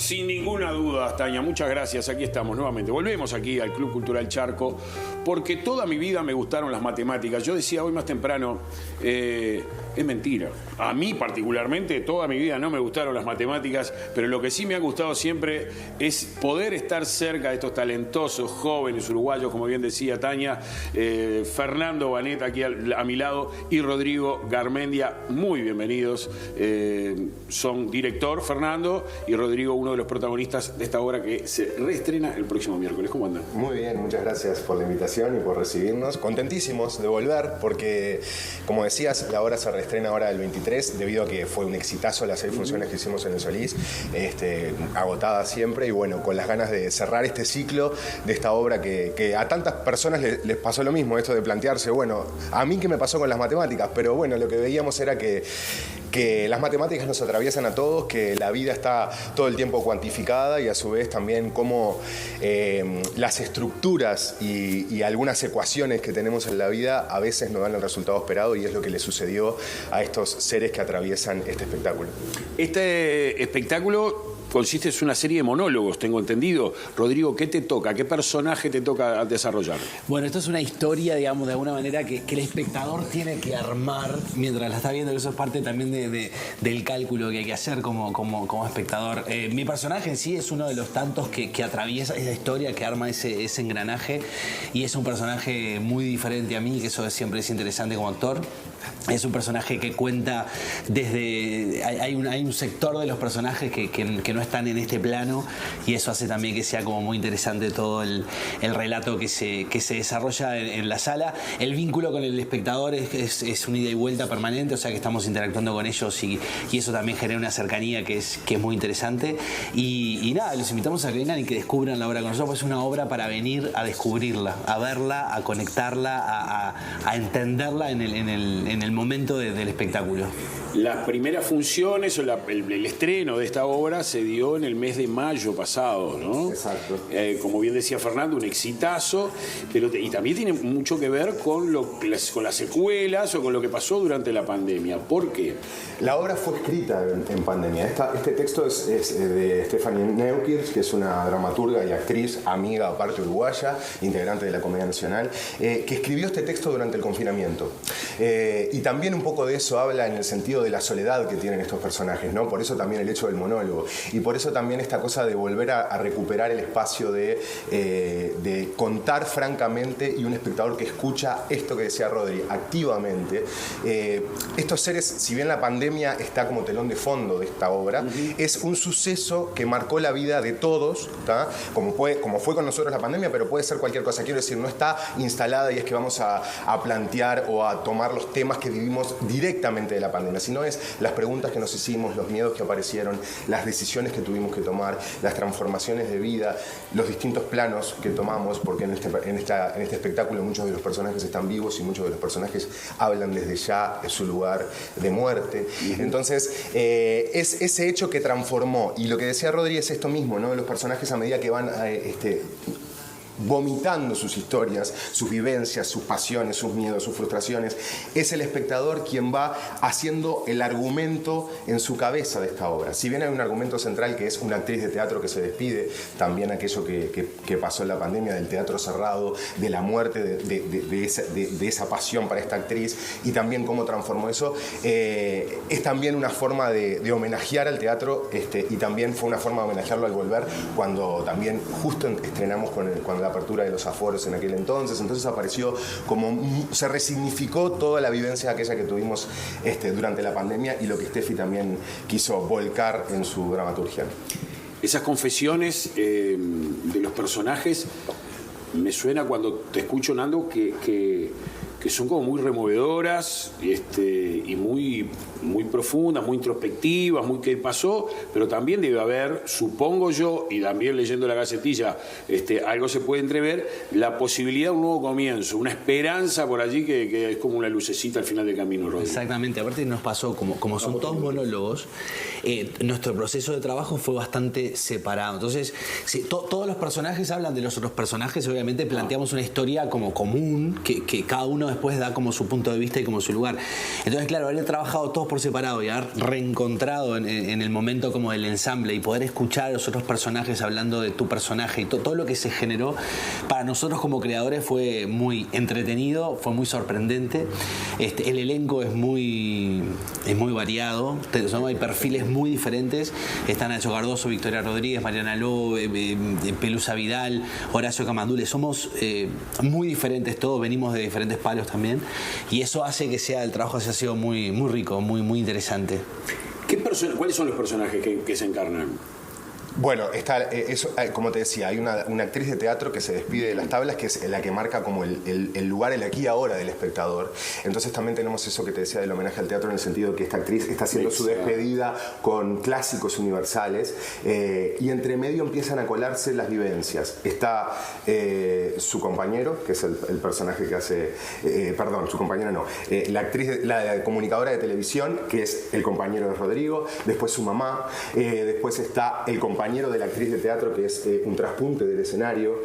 Sin ninguna duda, Tania, muchas gracias. Aquí estamos nuevamente. Volvemos aquí al Club Cultural Charco, porque toda mi vida me gustaron las matemáticas. Yo decía hoy más temprano, es mentira. A mí particularmente, toda mi vida no me gustaron las matemáticas, pero lo que sí me ha gustado siempre es poder estar cerca de estos talentosos jóvenes uruguayos, como bien decía Tania, Fernando Banetta aquí a mi lado y Rodrigo Garmendia. Muy bienvenidos. Son director Fernando y Rodrigo, uno de los protagonistas de esta obra que se reestrena el próximo miércoles. ¿Cómo andan? Muy bien, muchas gracias por la invitación y por recibirnos. Contentísimos de volver porque, como decías, la obra se reestrena ahora el 23 debido a que fue un exitazo las 6 funciones que hicimos en el Solís, agotada siempre, y bueno, con las ganas de cerrar este ciclo de esta obra que a tantas personas les pasó lo mismo, esto de plantearse, bueno, a mí qué me pasó con las matemáticas, pero bueno, lo que veíamos era que las matemáticas nos atraviesan a todos, que la vida está todo el tiempo cuantificada y a su vez también cómo las estructuras y algunas ecuaciones que tenemos en la vida a veces no dan el resultado esperado, y es lo que le sucedió a estos seres que atraviesan este espectáculo. Este espectáculo consiste en una serie de monólogos, tengo entendido. Rodrigo, ¿qué te toca? ¿Qué personaje te toca desarrollar? Bueno, esto es una historia, digamos, de alguna manera que el espectador tiene que armar mientras la está viendo, y eso es parte también del cálculo que hay que hacer como espectador. Mi personaje en sí es uno de los tantos que atraviesa esa historia, que arma ese engranaje, y es un personaje muy diferente a mí, que eso siempre es interesante como actor. Es un personaje que cuenta desde... Hay un sector de los personajes que no están en este plano, y eso hace también que sea como muy interesante todo el relato que se desarrolla en la sala. El vínculo con el espectador es un ida y vuelta permanente, o sea que estamos interactuando con ellos, y eso también genera una cercanía que es muy interesante. Y nada, los invitamos a que vengan y que descubran la obra con nosotros. Es una obra para venir a descubrirla, a verla, a conectarla, a entenderla en el momento del espectáculo. Las primeras funciones o el estreno de esta obra se dio en el mes de mayo pasado, ¿no? Exacto. Como bien decía Fernando, un exitazo, y también tiene mucho que ver con las secuelas o con lo que pasó durante la pandemia. ¿Por qué? La obra fue escrita en pandemia. Este texto es de Stephanie Neukirch, que es una dramaturga y actriz, amiga aparte uruguaya, integrante de la Comedia Nacional, que escribió este texto durante el confinamiento. Y también un poco de eso habla en el sentido de la soledad que tienen estos personajes, ¿no? Por eso también el hecho del monólogo, y por eso también esta cosa de volver a recuperar el espacio de contar francamente, y un espectador que escucha esto que decía Rodri activamente. Estos seres, si bien la pandemia está como telón de fondo de esta obra, es un suceso que marcó la vida de todos, ¿tá? Como fue con nosotros la pandemia, pero puede ser cualquier cosa. Quiero decir, no está instalada y es que vamos a plantear o a tomar los temas que vivimos directamente de la pandemia, sino es las preguntas que nos hicimos, los miedos que aparecieron, las decisiones que tuvimos que tomar, las transformaciones de vida, los distintos planos que tomamos, porque en este espectáculo muchos de los personajes están vivos y muchos de los personajes hablan desde ya de su lugar de muerte. Entonces, es ese hecho que transformó, y lo que decía Rodri es esto mismo, ¿no? Los personajes, a medida que van vomitando sus historias, sus vivencias, sus pasiones, sus miedos, sus frustraciones, es el espectador quien va haciendo el argumento en su cabeza de esta obra. Si bien hay un argumento central que es una actriz de teatro que se despide, también aquello que pasó en la pandemia, del teatro cerrado, de la muerte de esa pasión para esta actriz, y también cómo transformó eso, es también una forma de homenajear al teatro, y también fue una forma de homenajearlo al volver, cuando también justo estrenamos cuando la apertura de los aforos en aquel entonces apareció como, se resignificó toda la vivencia aquella que tuvimos durante la pandemia, y lo que Steffi también quiso volcar en su dramaturgia. Esas confesiones de los personajes, me suena cuando te escucho, Nando, que son como muy removedoras y muy profundas, muy introspectivas, muy qué pasó, pero también debe haber, supongo yo, y también leyendo la Gacetilla, algo se puede entrever, la posibilidad de un nuevo comienzo, una esperanza por allí que es como una lucecita al final del camino, Rodrigo. Exactamente, aparte nos pasó, como son todos monólogos, nuestro proceso de trabajo fue bastante separado. Entonces, todos los personajes hablan de los otros personajes, obviamente planteamos una historia como común, que cada uno después da como su punto de vista y como su lugar. Entonces, claro, haber trabajado todos por separado y haber reencontrado en el momento como del ensamble y poder escuchar a los otros personajes hablando de tu personaje y todo lo que se generó, para nosotros como creadores fue muy entretenido, fue muy sorprendente. El elenco es muy variado, hay perfiles muy diferentes. Está Nacho Cardoso, Victoria Rodríguez, Mariana Lobo, Pelusa Vidal, Horacio Camandule. Somos muy diferentes todos, venimos de diferentes palos también, y eso hace que el trabajo haya sido muy rico, muy interesante. ¿Cuáles son los personajes que se encarnan? Bueno, como te decía, hay una actriz de teatro que se despide de las tablas, que es la que marca como el lugar, el aquí y ahora del espectador. Entonces también tenemos eso que te decía del homenaje al teatro, en el sentido que esta actriz está haciendo su despedida con clásicos universales, y entre medio empiezan a colarse las vivencias. Está su compañero, que es el personaje que hace, perdón, su compañera no, la actriz, la comunicadora de televisión, que es el compañero de Rodrigo, después su mamá, después está el compañero de la actriz de teatro, que es un traspunte del escenario,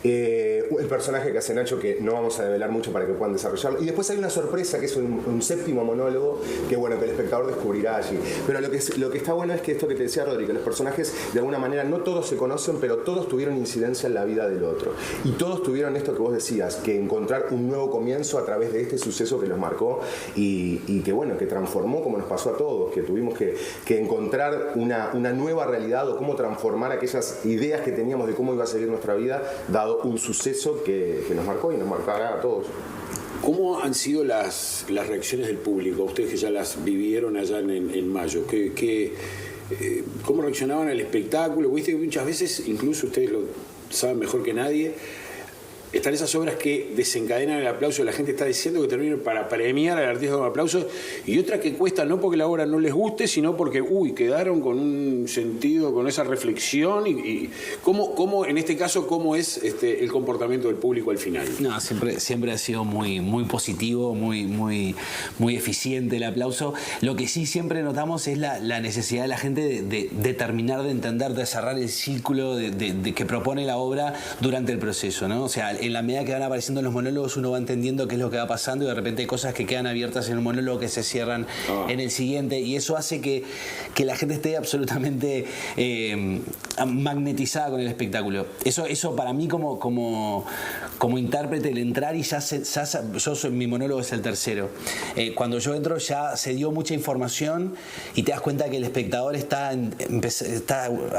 el personaje que hace Nacho, que no vamos a develar mucho para que puedan desarrollarlo, y después hay una sorpresa que es un séptimo monólogo que bueno, que el espectador descubrirá allí. Pero lo que está bueno es que esto que te decía Rodrigo, los personajes de alguna manera no todos se conocen, pero todos tuvieron incidencia en la vida del otro, y todos tuvieron esto que vos decías, que encontrar un nuevo comienzo a través de este suceso que los marcó y que bueno, que transformó, como nos pasó a todos, que tuvimos que encontrar una nueva realidad, o cómo transformar aquellas ideas que teníamos de cómo iba a seguir nuestra vida, dado un suceso que nos marcó y nos marcará a todos. ¿Cómo han sido las reacciones del público? Ustedes que ya las vivieron allá en mayo. ¿Cómo reaccionaban al espectáculo? Viste que muchas veces, incluso ustedes lo saben mejor que nadie, están esas obras que desencadenan el aplauso, la gente está diciendo que terminan para premiar al artista con aplausos, y otras que cuestan no porque la obra no les guste, sino porque quedaron con un sentido, con esa reflexión. Y ¿cómo en este caso, cómo es el comportamiento del público al final? No, siempre ha sido muy positivo, muy eficiente el aplauso. Lo que sí siempre notamos es la necesidad de la gente de terminar de entender, de cerrar el círculo de que propone la obra durante el proceso, ¿no? O sea, en la medida que van apareciendo los monólogos, uno va entendiendo qué es lo que va pasando, y de repente hay cosas que quedan abiertas en un monólogo que se cierran en el siguiente, y eso hace que la gente esté absolutamente magnetizada con el espectáculo. Eso para mí como intérprete, el entrar y mi monólogo es el tercero. Cuando yo entro ya se dio mucha información y te das cuenta que el espectador está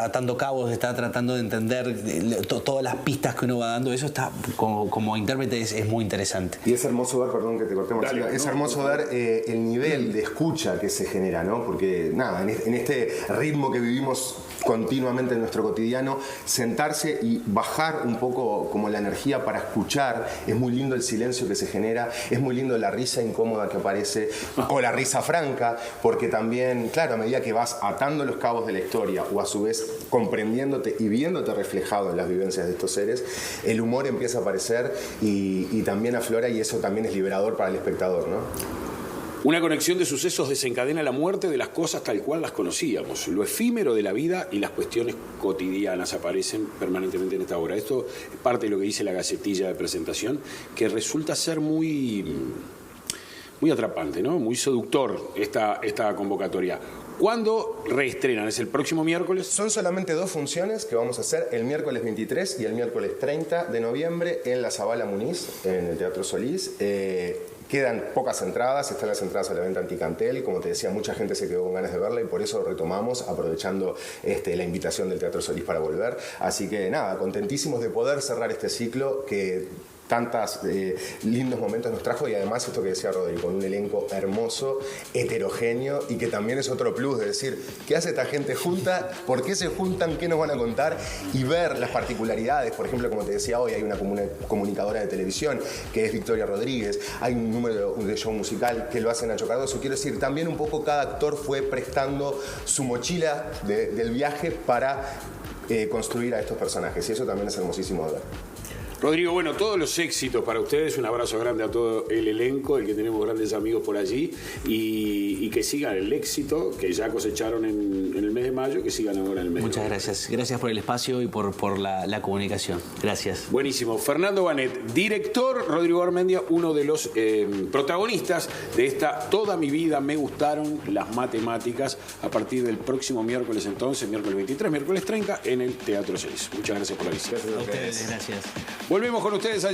atando cabos, está tratando de entender todas las pistas que uno va dando. Eso está como intérprete es muy interesante. Y es hermoso ver, perdón que te corté, Marcelo, es hermoso ver el nivel de escucha que se genera, ¿no? Porque nada, en este ritmo que vivimos continuamente en nuestro cotidiano, sentarse y bajar un poco como la energía para escuchar, es muy lindo el silencio que se genera, es muy lindo la risa incómoda que aparece, o la risa franca, porque también, claro, a medida que vas atando los cabos de la historia, o a su vez comprendiéndote y viéndote reflejado en las vivencias de estos seres, el humor empieza a aparecer y también aflora, y eso también es liberador para el espectador, ¿no? Una conexión de sucesos desencadena la muerte de las cosas tal cual las conocíamos. Lo efímero de la vida y las cuestiones cotidianas aparecen permanentemente en esta obra. Esto es parte de lo que dice la gacetilla de presentación, que resulta ser muy atrapante, ¿no? Muy seductor esta convocatoria. ¿Cuándo reestrenan? ¿Es el próximo miércoles? Son solamente 2 funciones que vamos a hacer el miércoles 23 y el miércoles 30 de noviembre en la Zabala Muniz, en el Teatro Solís. Quedan pocas entradas, están las entradas a la venta anticantel. Como te decía, mucha gente se quedó con ganas de verla y por eso retomamos, aprovechando la invitación del Teatro Solís para volver. Así que nada, contentísimos de poder cerrar este ciclo que tantos lindos momentos nos trajo, y además esto que decía Rodrigo, con un elenco hermoso, heterogéneo, y que también es otro plus de decir, ¿qué hace esta gente junta? ¿Por qué se juntan? ¿Qué nos van a contar? Y ver las particularidades. Por ejemplo, como te decía hoy, hay una comunicadora de televisión que es Victoria Rodríguez, hay un número de show musical que lo hace Nacho Cardoso. Quiero decir, también un poco cada actor fue prestando su mochila del viaje para construir a estos personajes, y eso también es hermosísimo de ver. Rodrigo, bueno, todos los éxitos para ustedes, un abrazo grande a todo el elenco, el que tenemos grandes amigos por allí, y que sigan el éxito que ya cosecharon en el mes de mayo, que sigan ahora en el mes Muchas de gracias. Gracias por el espacio y por la comunicación. Gracias. Buenísimo. Fernando Banet, director, Rodrigo Garmendia, uno de los protagonistas de esta Toda mi vida me gustaron las matemáticas, a partir del próximo miércoles entonces, miércoles 23, miércoles 30, en el Teatro 6. Muchas gracias por la visita. A ustedes, gracias. Volvemos con ustedes allí.